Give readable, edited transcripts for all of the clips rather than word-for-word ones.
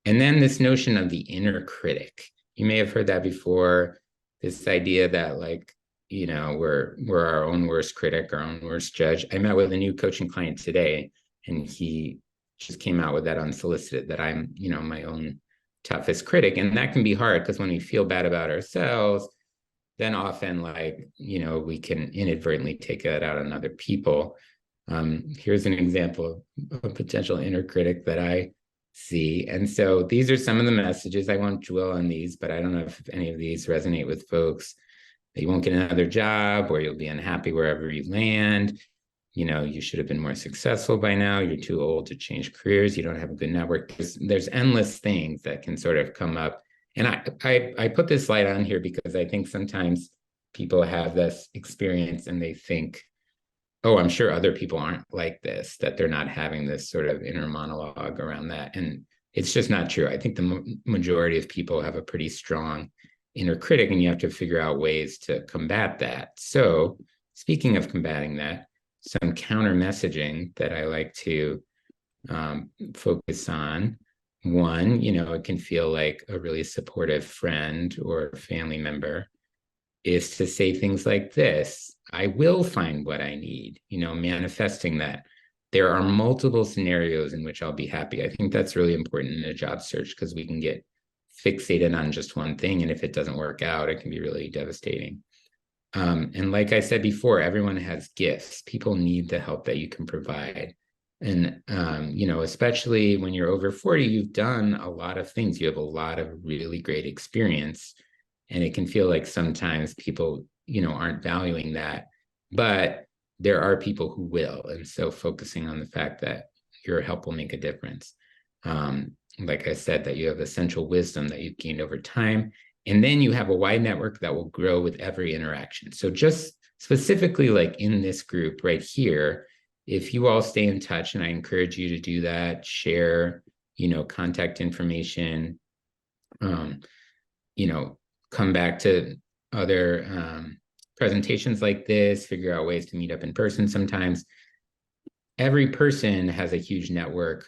And then this notion of the inner critic. You may have heard that before, this idea that like, you know, we're our own worst critic, our own worst judge. I met with a new coaching client today, and he just came out with that unsolicited, that I'm, you know, my own toughest critic. And that can be hard because when we feel bad about ourselves, then often, like, you know, we can inadvertently take that out on other people. Here's an example of a potential inner critic that I see. And so these are some of the messages. I won't dwell on these, but I don't know if any of these resonate with folks. That you won't get another job, or you'll be unhappy wherever you land. You know, you should have been more successful by now. You're too old to change careers. You don't have a good network. There's endless things that can sort of come up. And I put this slide on here because I think sometimes people have this experience and they think, oh, I'm sure other people aren't like this, that they're not having this sort of inner monologue around that. And it's just not true. I think the majority of people have a pretty strong inner critic, and you have to figure out ways to combat that. So speaking of combating that, some counter messaging that I like to focus on. One, you know, it can feel like a really supportive friend or family member is to say things like this: I will find what I need, you know, manifesting that. There are multiple scenarios in which I'll be happy. I think that's really important in a job search because we can get fixated on just one thing. And if it doesn't work out, it can be really devastating. And like I said before, everyone has gifts. People need the help that you can provide. And, you know, especially when you're over 40, you've done a lot of things. You have a lot of really great experience. And it can feel like sometimes people, you know, aren't valuing that. But there are people who will. And so focusing on the fact that your help will make a difference. Like I said, that you have essential wisdom that you've gained over time. And then you have a wide network that will grow with every interaction. So just specifically like in this group right here, if you all stay in touch, and I encourage you to do that, share, you know, contact information, you know, come back to other presentations like this, figure out ways to meet up in person sometimes. Every person has a huge network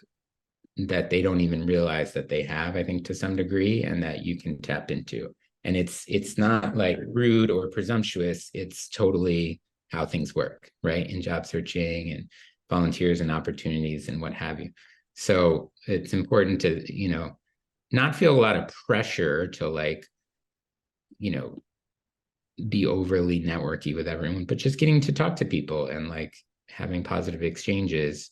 that they don't even realize that they have, I think, to some degree, and that you can tap into. And it's not like rude or presumptuous. It's totally how things work, right? In job searching and volunteers and opportunities and what have you. So it's important to, you know, not feel a lot of pressure to like, you know, be overly networky with everyone, but just getting to talk to people and like having positive exchanges.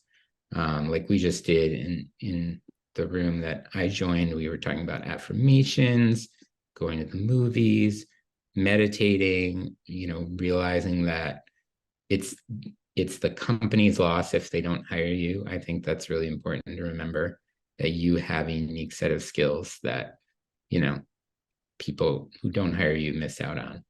Like we just did in the room that I joined. We were talking about affirmations, going to the movies, meditating, you know, realizing that it's the company's loss if they don't hire you. I think that's really important to remember, that you have a unique set of skills that, you know, people who don't hire you miss out on.